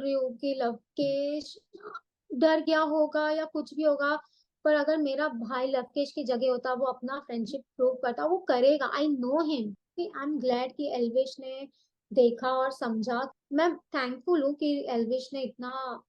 रही हूँ कि लवकेश डर गया होगा या कुछ भी होगा, पर अगर मेरा भाई लवकेश की जगह होता, वो अपना फ्रेंडशिप प्रूव करता, वो करेगा। I know him. I am glad कि एल्विश ने देखा और समझा। मैं थैंकफुल हूँ कि एल्विश ने इतना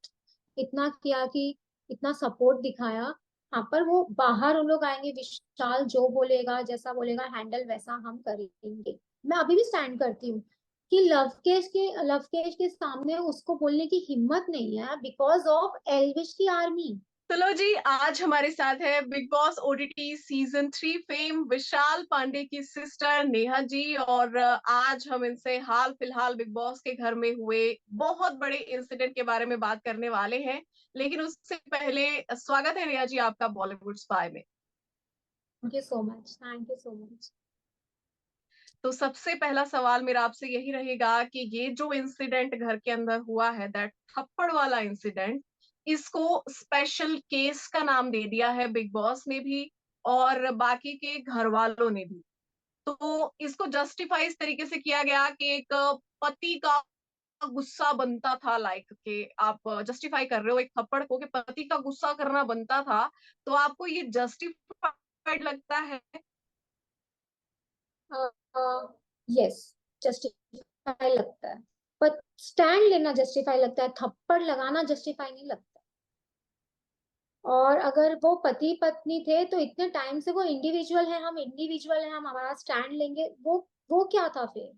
इतना किया, कि इतना सपोर्ट दिखाया। हाँ, पर वो बाहर उन लोग आएंगे, विशाल जो बोलेगा, जैसा बोलेगा, हैंडल वैसा हम करेंगे। मैं अभी भी स्टैंड करती हूँ कि लवकेश के सामने उसको बोलने की हिम्मत नहीं है, बिकॉज ऑफ एल्विश की आर्मी। चलो जी, आज हमारे साथ है Bigg Boss OTT season 3 fame Vishal Pandey की सिस्टर नेहा जी। और आज हम इनसे हाल फिलहाल बिग बॉस के घर में हुए बहुत बड़े इंसिडेंट के बारे में बात करने वाले हैं। लेकिन उससे पहले स्वागत है नेहा जी आपका बॉलीवुड स्पाई में। Thank you so much, thank you so much. तो सबसे पहला सवाल मेरा आपसे यही रहेगा कि ये जो इंसिडेंट घर के अंदर हुआ है, दैट थप्पड़ वाला इंसिडेंट, इसको स्पेशल केस का नाम दे दिया है बिग बॉस ने भी और बाकी के घर वालों ने भी। तो इसको जस्टिफाई इस तरीके से किया गया कि एक पति का गुस्सा बनता था, लाइक कि आप जस्टिफाई कर रहे हो एक थप्पड़ को कि पति का गुस्सा करना बनता था। तो आपको ये जस्टिफाइड लगता है? यस, जस्टिफाई लगता है, पर स्टैंड लेना जस्टिफाई लगता है, थप्पड़ लगाना जस्टिफाई नहीं लगता। और अगर वो पति पत्नी थे तो इतने टाइम से वो इंडिविजुअल है, हम इंडिविजुअल है, हम हमारा स्टैंड लेंगे। वो क्या था फिर?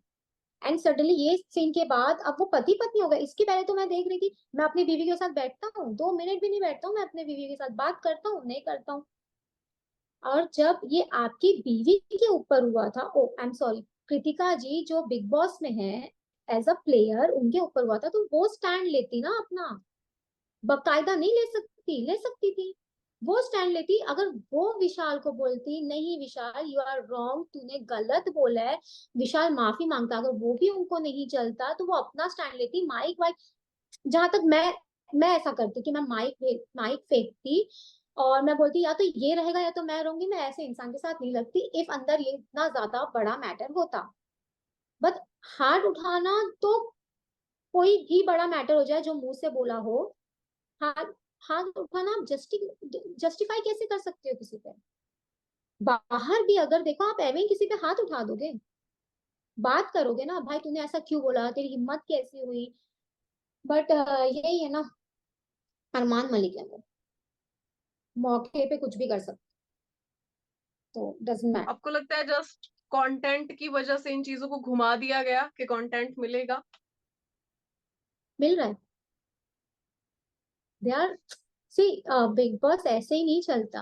एंड सडनली ये सीन के बाद अब वो पति पत्नी हो गए। इसके पहले तो मैं देख रही थी, मैं अपनी बीवी के साथ बैठता हूँ, 2 मिनट भी नहीं बैठता हूँ, मैं अपने बीवी के साथ बात करता हूँ, नहीं करता हूँ। और जब ये आपकी बीवी के ऊपर हुआ था, ओ आई एम सॉरी, कृतिका जी जो बिग बॉस में है एज अ प्लेयर, उनके ऊपर हुआ था, तो वो स्टैंड लेती ना अपना। बकायदा नहीं ले सकती, ले सकती थी। वो स्टैंड लेती। अगर वो विशाल को बोलती, नहीं विशाल यू आर रॉन्ग, तूने गलत बोला है, विशाल माफी मांगता, अगर वो भी उनको नहीं चलता तो वो अपना स्टैंड लेती, माइक वाइक। जहां तक मैं ऐसा करती कि मैं माइक फेंकती और मैं बोलती या तो ये रहेगा या तो मैं रहूंगी। मैं ऐसे इंसान के साथ नहीं लगती इफ अंदर ये इतना ज्यादा बड़ा मैटर होता। बट हाथ उठाना तो कोई भी बड़ा मैटर हो जाए जो मुंह से बोला हो, हाथ हाथ उठाना आप जस्टिफाई कैसे कर सकते हो किसी पे? बाहर भी अगर देखो, आप एवं किसी पे हाथ उठा दोगे? बात करोगे ना, भाई तूने ऐसा क्यों बोला, तेरी हिम्मत कैसी हुई? बट यही है ना, अरमान मलिक है वो, मौके पे कुछ भी कर सकते, तो डजेंट मैटर। आपको लगता है जस्ट कंटेंट की वजह से इन चीजों को घुमा दिया गया कि कंटेंट मिलेगा? मिल रहा है। They are see, Bigg Boss ऐसे ही नहीं चलता।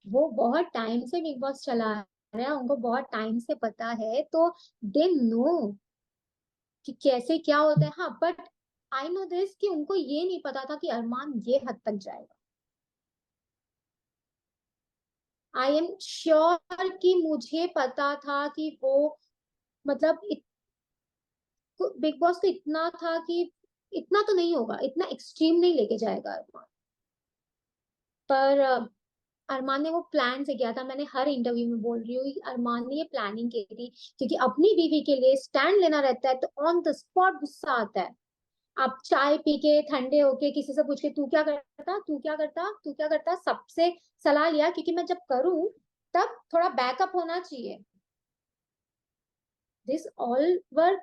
वो बहुत टाइम से बिग बॉस चला रहे हैं, उनको बहुत टाइम से पता है, तो दे नो कि कैसे क्या होता है। हाँ, बट आई नो दिस कि उनको ये नहीं पता था कि अरमान ये हद तक जाएगा। आई एम श्योर कि मुझे पता था कि वो, मतलब बिग बॉस को इतना था कि इतना तो नहीं होगा, इतना एक्सट्रीम नहीं लेके जाएगा अरमान। पर अरमान ने वो प्लान से किया था। मैंने हर इंटरव्यू में बोल रही हूँ कि अरमान ने ये प्लानिंग की थी, क्योंकि अपनी बीवी के लिए स्टैंड लेना रहता है तो ऑन द स्पॉट गुस्सा आता है। आप चाय पी के ठंडे होके किसी से पूछ के, तू क्या करता, तू क्या करता, तू क्या करता, सबसे सलाह लिया, क्योंकि मैं जब करूं तब थोड़ा बैकअप होना चाहिए। This all were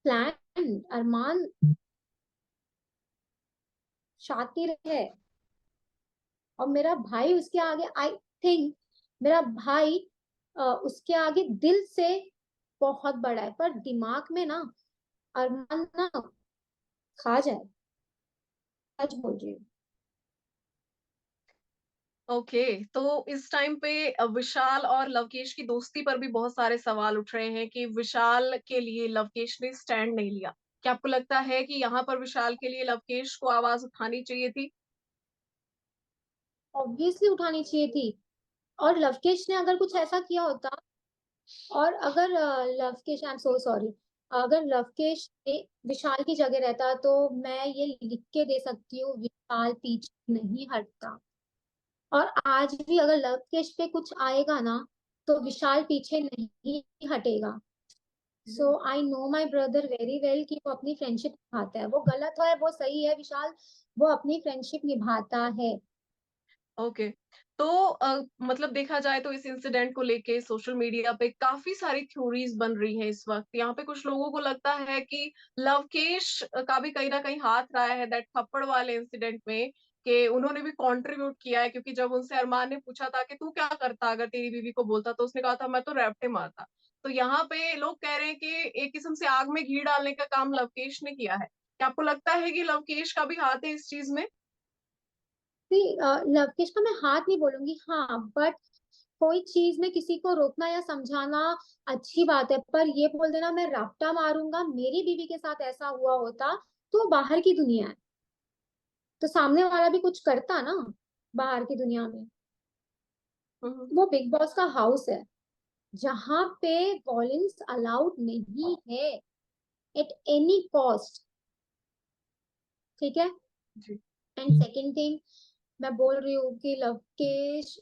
plan. Armaan शातिर है, और मेरा भाई उसके आगे, आई थिंक मेरा भाई उसके आगे दिल से बहुत बड़ा है, पर दिमाग में ना अरमान ना खा जाए। सच बोल रही हूँ। ओके। तो इस टाइम पे विशाल और लवकेश की दोस्ती पर भी बहुत सारे सवाल उठ रहे हैं कि विशाल के लिए लवकेश ने स्टैंड नहीं लिया। क्या आपको लगता है कि यहाँ पर विशाल के लिए लवकेश को आवाज उठानी चाहिए थी? ऑब्वियसली उठानी चाहिए थी। और लवकेश ने अगर कुछ ऐसा किया होता, और अगर Lavkesh, I am so sorry, अगर लवकेश विशाल की जगह रहता तो मैं ये लिख के दे सकती हूँ, विशाल पीछे नहीं हटता। और आज भी अगर लवकेश पे कुछ आएगा ना, तो विशाल पीछे नहीं हटेगा। So I know my brother very well कि वो अपनी फ्रेंडशिप निभाता है, वो गलत है वो सही है विशाल, वो अपनी फ्रेंडशिप निभाता है। ओके। तो मतलब देखा जाए तो इस इंसिडेंट को लेके सोशल मीडिया पे काफी सारी थ्योरीज बन रही हैं इस वक्त। यहाँ पे कुछ लोगों को लगता है कि लवकेश का भी कहीं ना कहीं हाथ रहा है दैट थप्पड़ वाले इंसिडेंट में, कि उन्होंने भी कंट्रीब्यूट किया है, क्योंकि जब उनसे अरमान ने पूछा था कि तू क्या करता अगर तेरी बीवी को बोलता, तो उसने कहा था मैं तो रैप्टे मारता। तो यहाँ पे लोग कह रहे हैं कि एक किस्म से आग में घी डालने का काम लवकेश ने किया है। क्या आपको लगता है कि लवकेश का भी हाथ है इस चीज में? लवकेश का मैं हाथ नहीं बोलूंगी, हाँ, बट कोई चीज में किसी को रोकना या समझाना अच्छी बात है, पर ये बोल देना मैं रट्टा मारूंगा, मेरी बीवी के साथ ऐसा हुआ होता, तो वो बाहर की दुनिया है, तो सामने वाला भी कुछ करता ना बाहर की दुनिया में। हम्म। वो बिग बॉस का हाउस है जहां पे वॉयलेंस अलाउड नहीं है एट एनी कॉस्ट, ठीक है। जी। एंड सेकंड थिंग, मैं बोल रही हूँ कि लवकेश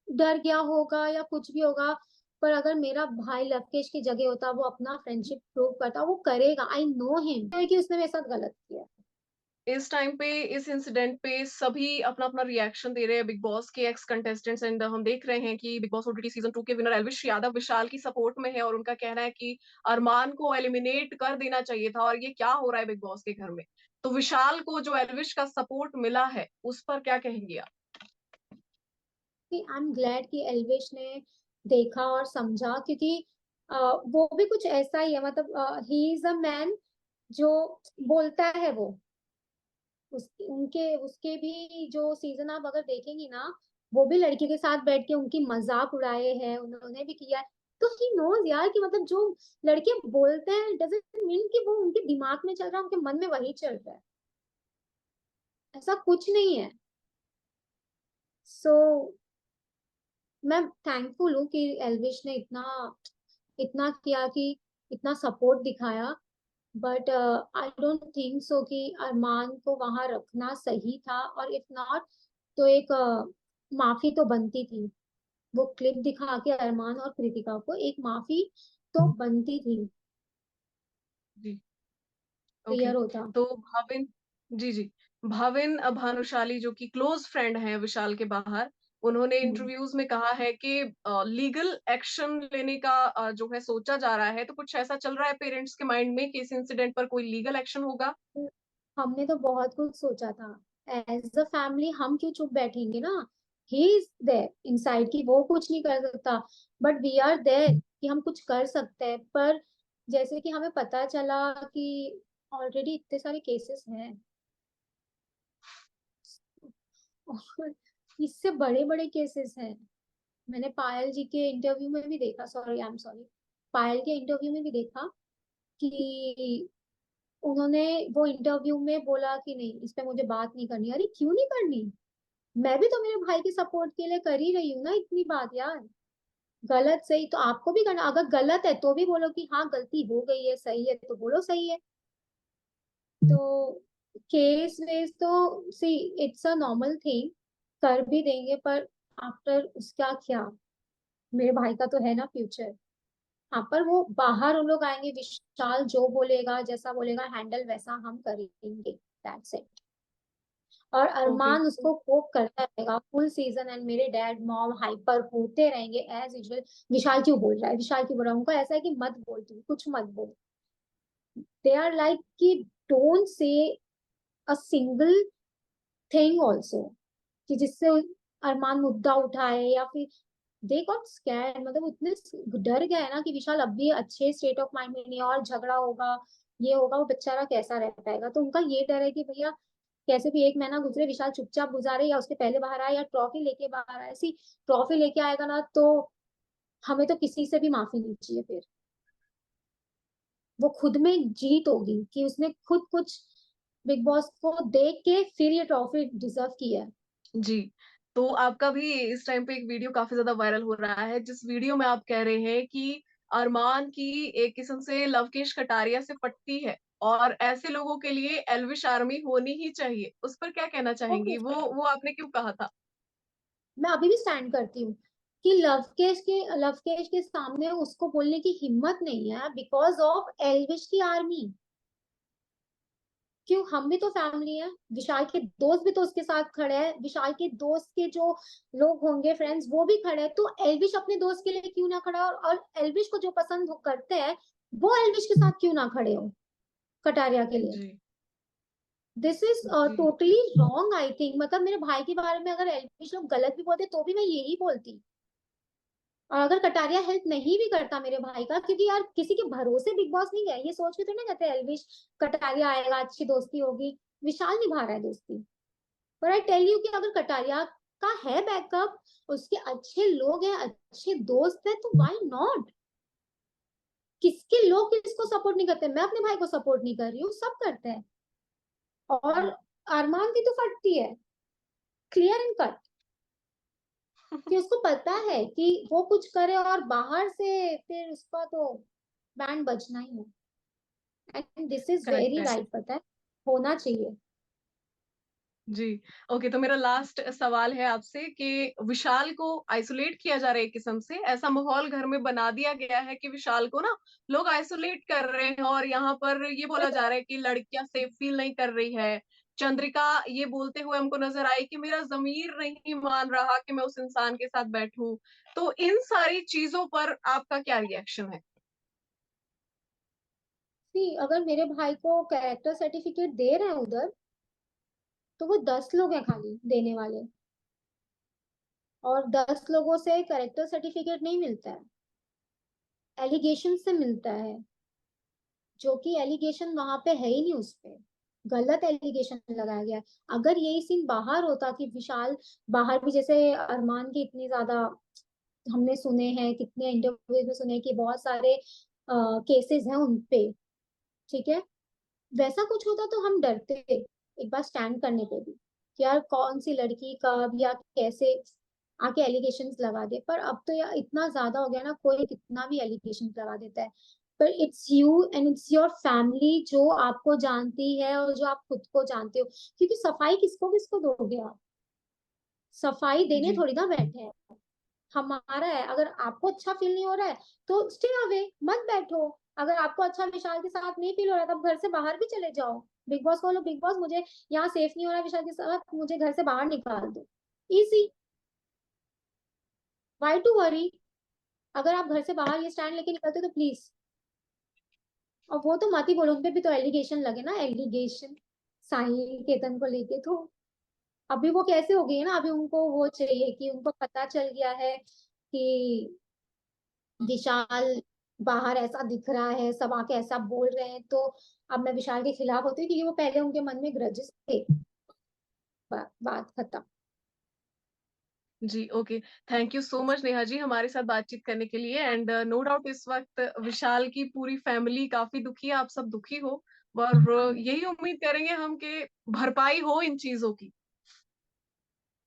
डर गया होगा या कुछ भी होगा, पर अगर मेरा भाई लवकेश की जगह होता, वो अपना फ्रेंडशिप प्रूव करता, वो करेगा, आई नो हिम कि उसने मेरे साथ गलत किया। इस टाइम पे इस इंसिडेंट पे सभी अपना अपना रिएक्शन दे रहे हैं, बिग बॉस के एक्स कंटेस्टेंट्स। एंड हम देख रहे हैं कि बिग बॉस ओटीटी सीजन 2 के विनर एल्विश यादव विशाल की सपोर्ट में है, और उनका कहना है कि अरमान को एलिमिनेट कर देना चाहिए था, और ये क्या हो रहा है बिग बॉस के घर में। तो विशाल को जो एल्विश का सपोर्ट मिला है उस पर क्या कहेंगे आप? कि आई एम ग्लैड कि एल्विश ने देखा और समझा, क्योंकि वो भी कुछ ऐसा ही है, मतलब ही इज अ मैन जो बोलता है वो, उनके उसके भी जो सीजन आप अगर देखेंगी ना, वो भी लड़की के साथ बैठ के उनकी मजाक उड़ाए हैं, उन्होंने भी किया है। तो ही नोज यार कि मतलब जो लड़के बोलते हैं डजंट मीन कि वो उनके दिमाग में चल रहा है, उनके मन में वही चल रहा है, ऐसा कुछ नहीं है। सो मैं थैंकफुल हूँ कि एल्विश ने इतना इतना किया, कि इतना सपोर्ट दिखाया, but I don't think so कि अरमान को वहां रखना सही था, और इफ नॉट तो एक माफी तो बनती थी, वो क्लिप दिखा के अरमान और कृतिका को एक माफी तो बनती थी, जी। ओके। क्लियर होता। तो भाविन, जी जी, भाविन भानुशाली जो कि क्लोज फ्रेंड है विशाल के बाहर, उन्होंने हम्म। इंटरव्यूज में कहा है कि लीगल एक्शन लेने का जो है सोचा जा रहा है। तो कुछ ऐसा चल रहा है पेरेंट्स के माइंड में कि इस इंसिडेंट पर कोई लीगल एक्शन होगा? हमने तो बहुत कुछ सोचा था, एज अ फैमिली हम क्यों चुप बैठेंगे ना, ही इज देयर इनसाइड की वो कुछ नहीं कर सकता, बट वी आर देयर कि हम कुछ कर सकते हैं। पर जैसे कि हमें पता चला कि ऑलरेडी इतने सारे केसेस हैं, और इससे बड़े बड़े केसेस हैं। मैंने पायल जी के इंटरव्यू में भी देखा, सॉरी आई एम सॉरी, पायल के इंटरव्यू में भी देखा कि उन्होंने वो इंटरव्यू में बोला कि नहीं इस पे मुझे बात नहीं करनी। अरे क्यों नहीं करनी, मैं भी तो मेरे भाई के सपोर्ट के लिए कर ही रही हूँ ना इतनी बात यार। गलत सही तो आपको भी करना, अगर गलत है तो भी बोलो कि हाँ गलती हो गई है, सही है तो बोलो सही है। तो केस वेस तो see it's a normal thing, कर भी देंगे, पर आफ्टर उसका क्या, मेरे भाई का तो है ना फ्यूचर। हाँ, पर वो बाहर उन लोग आएंगे, विशाल जो बोलेगा जैसा बोलेगा हैंडल वैसा हम करेंगे, दैट्स इट। और ओके। अरमान उसको कोप करता रहेगा फुल सीजन, एंड मेरे डैड मॉम हाइपर होते रहेंगे एज यूजुअल। विशाल क्यों बोल रहा है, विशाल क्यों बोल रहा है, उनको ऐसा है कि मत बोल, तू कुछ मत बोल। दे आर लाइक कि don't say a single thing also, कि जिससे अरमान मुद्दा उठाए या फिर दे गॉट स्कैर्ड, मतलब इतने डर गए ना कि विशाल अब भी अच्छे स्टेट ऑफ माइंड में नहीं है, और झगड़ा होगा ये होगा, वो बेचारा कैसा रह पाएगा। तो उनका ये डर है कि भैया कैसे भी एक महीना गुजरे, विशाल चुपचाप गुजारे या उसके पहले बाहर आए या ट्रॉफी लेके बाहर आए। ऐसी ट्रॉफी लेके आएगा ना तो हमें तो किसी से भी माफी नहीं चाहिए, फिर वो खुद में जीत होगी कि उसने खुद कुछ बिग बॉस को देख के फिर ये ट्रॉफी डिजर्व की है। जी। तो आपका भी इस टाइम पे एक वीडियो काफी ज्यादा वायरल हो रहा है, जिस वीडियो में आप कह रहे हैं कि अरमान की एक किस्म से लवकेश कटारिया से पटती है, और ऐसे लोगों के लिए एल्विश आर्मी होनी ही चाहिए। उस पर क्या कहना चाहेंगी? ओके, वो आपने क्यों कहा था? मैं अभी भी स्टैंड करती हूँ कि लव केश के सामने उसको बोलने की हिम्मत नहीं है बिकॉज ऑफ एल्विश की आर्मी। क्यों, हम भी तो फैमिली है, विशाल के दोस्त भी तो उसके साथ खड़े हैं, विशाल के दोस्त के जो लोग होंगे फ्रेंड्स वो भी खड़े हैं, तो एल्विश अपने दोस्त के लिए क्यों ना खड़ा, और एल्विश को जो पसंद करते हैं वो एल्विश के साथ क्यों ना खड़े हो कटारिया के लिए। जी दिस इज जी टोटली रॉन्ग आई थिंक। मतलब मेरे भाई के बारे में अगर एल्विश लोग गलत भी बोलते तो भी मैं यही बोलती। और अगर कटारिया हेल्प नहीं भी करता मेरे भाई का, क्योंकि यार किसी के भरोसे बिग बॉस नहीं गए, ये सोच के तो नहीं कहते एल्विश कटारिया आएगा अच्छी दोस्ती होगी, विशाल निभा रहा है दोस्ती। पर आई टेल यू कि अगर कटारिया का है बैकअप, उसके अच्छे लोग हैं, अच्छे दोस्त हैं, तो व्हाई नॉट। किसके लोग किसको सपोर्ट नहीं करते, मैं अपने भाई को सपोर्ट नहीं कर रही हूँ, सब करते हैं। और अरमान की तो फटती है, क्लियर एंड कट, कि उसको पता है कि वो कुछ करे और बाहर से फिर उसका तो बैंड बजना ही है। And this is correct very है। राइट, पता है, होना चाहिए। जी। ओके, तो मेरा लास्ट सवाल है आपसे कि विशाल को आइसोलेट किया जा रहा है, एक किस्म से ऐसा माहौल घर में बना दिया गया है कि विशाल को ना लोग आइसोलेट कर रहे हैं, और यहाँ पर ये बोला जा रहा है कि लड़कियां सेफ फील नहीं कर रही है। चंद्रिका ये बोलते हुए हमको नजर आई कि मेरा जमीर नहीं मान रहा कि मैं उस इंसान के साथ बैठूं। तो इन सारी चीजों पर आपका क्या रिएक्शन है? सी, अगर मेरे भाई को कैरेक्टर सर्टिफिकेट दे रहे हैं उधर, तो वो 10 लोग हैं खाली देने वाले, और 10 लोगों से कैरेक्टर सर्टिफिकेट नहीं मिलता है, एलिगेशन से मिलता है, जो कि एलिगेशन वहां पे है ही नहीं, उस पे गलत एलिगेशन लगाया गया है। अगर यही सीन बाहर होता कि विशाल बाहर भी, जैसे अरमान के इतनी ज्यादा हमने सुने हैं, कितने इंटरव्यूज में सुने हैं कि बहुत सारे केसेस हैं उनपे, ठीक है, वैसा कुछ होता तो हम डरते एक बार स्टैंड करने पे भी, कि यार कौन सी लड़की कब या कैसे आके एलिगेशंस लगा दे। पर अब तो यार इतना ज्यादा हो गया ना, कोई कितना भी एलिगेशन लगा देता है। पर it's you and it's your family जो आपको जानती है और जो आप खुद को जानते हो, क्योंकि सफाई किसको किसको दोगे आप, सफाई देने जी थोड़ी ना बैठे हैं। हमारा है, अगर आपको अच्छा फील नहीं हो रहा है तो स्टे अवे, मत बैठो। अगर आपको अच्छा विशाल के साथ नहीं फील हो रहा, तब घर से बाहर भी चले जाओ, बिग बॉस को बोलो बिग बॉस मुझे यहाँ सेफ नहीं हो रहा विशाल के साथ, मुझे घर से बाहर निकाल दो। Easy, why to worry. अगर आप घर से बाहर ये स्टैंड लेके निकलते तो प्लीज। और वो तो मत ही बोलो, उनपे भी तो एलिगेशन लगे ना, एलिगेशन साहिल केतन को लेके, तो अभी वो कैसे हो गई है ना, अभी उनको वो चाहिए कि उनको पता चल गया है कि विशाल बाहर ऐसा दिख रहा है, सब आके ऐसा बोल रहे हैं, तो अब मैं विशाल के खिलाफ होती हूँ, क्योंकि वो पहले उनके मन में ग्रजेस थे। बात खत्म। जी। Okay, thank you so much Neha ji हमारे साथ बातचीत करने के लिए। एंड नो डाउट इस वक्त विशाल की पूरी फैमिली काफी दुखी है, आप सब दुखी हो, और यही उम्मीद करेंगे हम कि भरपाई हो इन चीजों की।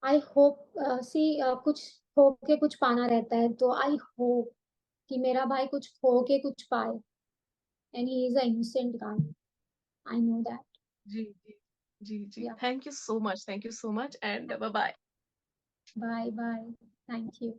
आई होप, सी, कुछ खो के कुछ पाना रहता है, तो आई होप कि मेरा भाई कुछ खो के कुछ पाए, and he is a innocent guy, I know that. जी जी जी जी, yeah, thank you so much, thank you so much, and bye bye. Bye bye, thank you.